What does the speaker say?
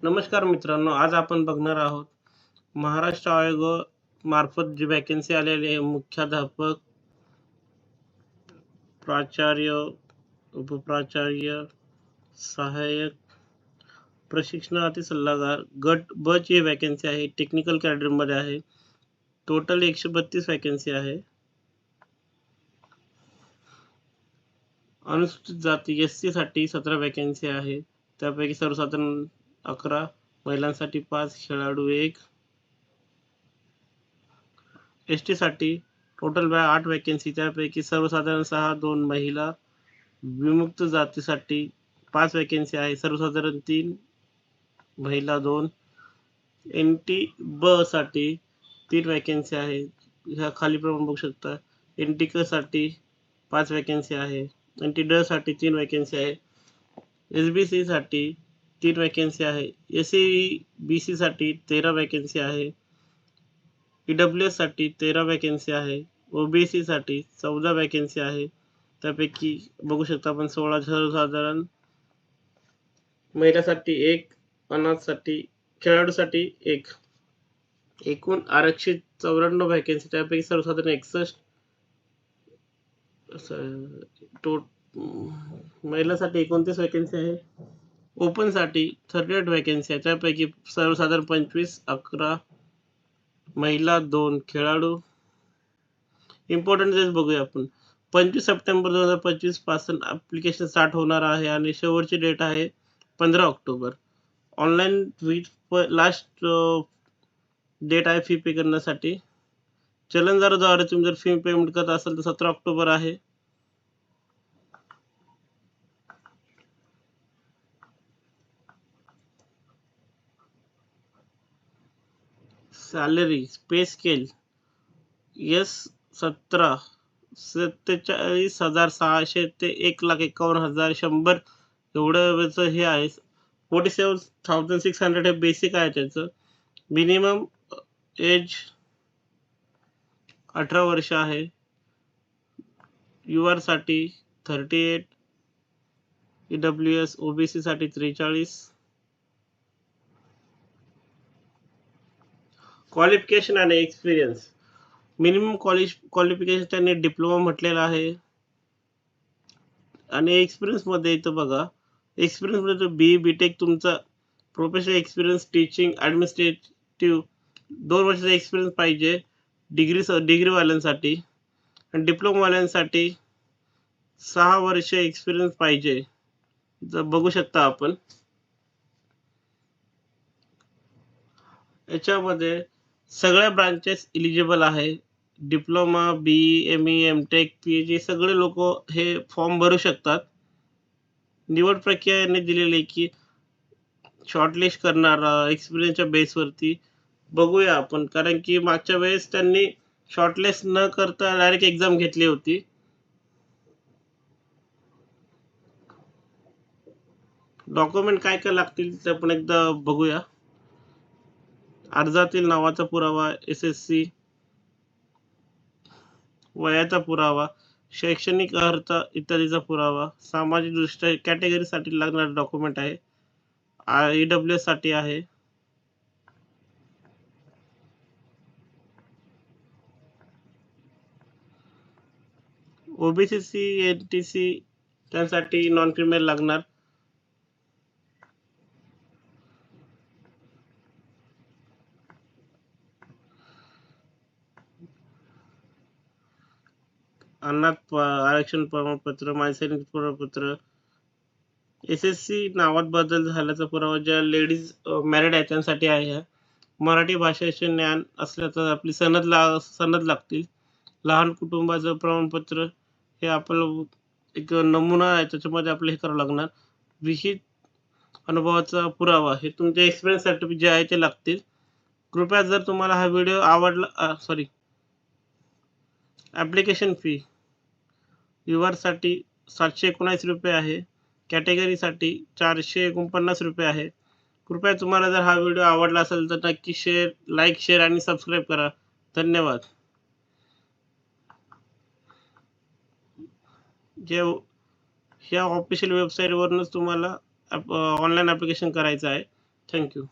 नमस्कार मित्रांनो, आज आपण बघणार आहोत महाराष्ट्र आयोग मार्फत जी वॅकन्सी आलेली आहे मुख्याध्यापक, प्राचार्य, उपप्राचार्य, सहाय्यक, प्रशिक्षणार्थी सल्लागार गट ब ची वॅकन्सी आहे. टेक्निकल कॅडरमध्ये आहे. टोटल 132 वॅकन्सी आहे. अनुसूचित जाती एससी साठी 17 वॅकन्सी आहे. त्यापैकी सर्वसाधारण 11, महिलांसाठी 5, खेळाडू 1. एसटी साठी टोटल 8 वॅकन्सी, त्यापैकी सर्वसाधारण 6, 2 महिला. विमुक्त जातीसाठी 5 वॅकन्सी आहे, सर्वसाधारण 3, महिला 2. एनटी ब साठी 3 वॅकन्सी आहे, ह्या खाली प्रमाण बघू शकता. एनटी क साठी 5 वॅकन्सी आहे. एनटी ड साठी 3 वॅकन्सी आहे. एसबीसी साठी 3 वॅकन्सी आहे. एससी बीसी साठी 13 वॅकन्सी आहे. ईडब्ल्यूएस साठी 13 वॅकन्सी आहे. ओबीसी साठी 14 वॅकन्सी आहे. त्यापैकी बघू शकता आपण 16 सर्वसाधारण, महिलांसाठी 1, अनाथसाठी, खेळाडूसाठी 1. एकूण आरक्षित 94 वॅकन्सी, त्यापैकी सर्वसाधारण 61. महिलांसाठी 29 वॅकन्सी आहे. ओपन साठी 38 वॅकन्सी आहे, त्यापैकी सर्वसाधारण 25, 11, महिला 2, खेळाडू. इम्पॉर्टंट डेट्स बघूया आपण. 25 सप्टेंबर 2025 पासून ॲप्लिकेशन स्टार्ट होणार आहे आणि शेवटची डेट आहे 15 ऑक्टोबर. ऑनलाईन लास्ट डेट आहे फी पे करण्यासाठी. चलनदाराद्वारे तुम्ही जर फी पेमेंट करत असाल तर 17 ऑक्टोबर आहे. सॅलरी पे स्केल S17 47,600 ते 1,51,100 एवढं हे आहे. 47,600 हे बेसिक आहे त्याचं. मिनिमम एज 18 वर्ष आहे. युआर साठी 38, ईडब्ल्यूएस ओबीसी साठी 43. क्वालिफिकेशन आणि एक्सपिरियन्स. मिनिमम क्वालिफिकेशन त्यांनी डिप्लोमा म्हटलेला आहे. आणि एक्सपिरियन्स मध्ये इथं बघा, एक्सपिरियन्स मध्ये बी बीटेक तुमचा प्रोफेशनल एक्सपिरियन्स टीचिंग ॲडमिनिस्ट्रेटिव्ह 2 वर्षाचा एक्सपिरियन्स पाहिजे डिग्रीवाल्यांसाठी. आणि डिप्लोमावाल्यांसाठी 6 वर्ष एक्सपिरियन्स पाहिजे. जर बघू शकता आपण याच्यामध्ये सगळ्या ब्रांचेस इलिजिबल आहे. Diploma, BE, ME, MTech, PhD सगळे लोक हे फॉर्म भरू शकतात. निवड प्रक्रिया यांनी दिलेली की शॉर्टलिस्ट करणार एक्सपिरियन्सच्या बेसवरती. बघूया आपण, कारण की मागच्या वेळेस त्यांनी शॉर्टलिस्ट न करता डायरेक्ट एक्झाम घेतली होती. डॉक्युमेंट काय काय लागतील ते आपण एकदा बघूया. अर्जातील नावाचा पुरावा, SSC, वयाचा पुरावा, शैक्षणिक अर्हता इत्यादीचा पुरावा, सामाजिक दृष्ट्या कॅटेगरीसाठी लागणारे डॉक्युमेंट आहे. ईडब्ल्यूएस साठी आहे. ओबीसी एनटीसी त्यासाठी नॉन क्रिमिनल लागणार. अनाथ आरक्षण प्रमाणपत्र, मायसैनिक प्रमाणपत्र, SSC नावात बदल झाल्याचा पुरावा, ज्या लेडीज मॅरिड आहेत त्यांसाठी आहे. मराठी भाषेचे ज्ञान असल्याचं आपली सनद लागतील. लहान कुटुंबाचं प्रमाणपत्र हे आपलं एक नमुना आहे, त्याच्यामध्ये आपलं हे करावं लागणार. विहित अनुभवाचा पुरावा हे तुमचे एक्सपिरियन्स सर्टिफिकेट जे आहे ते लागतील. कृपया जर तुम्हाला हा व्हिडिओ आवडला, ॲप्लिकेशन फी साठी 719 रुपये आहे. कॅटेगरीसाठी 449 रुपये आहे. कृपया तुम्हाला जर हा व्हिडिओ आवडला असेल तर नक्की लाईक, शेअर आणि सबस्क्राईब करा. धन्यवाद. जे ह्या ऑफिशियल वेबसाईटवरूनच तुम्हाला ऑनलाईन ॲप्लिकेशन करायचं आहे. थँक्यू.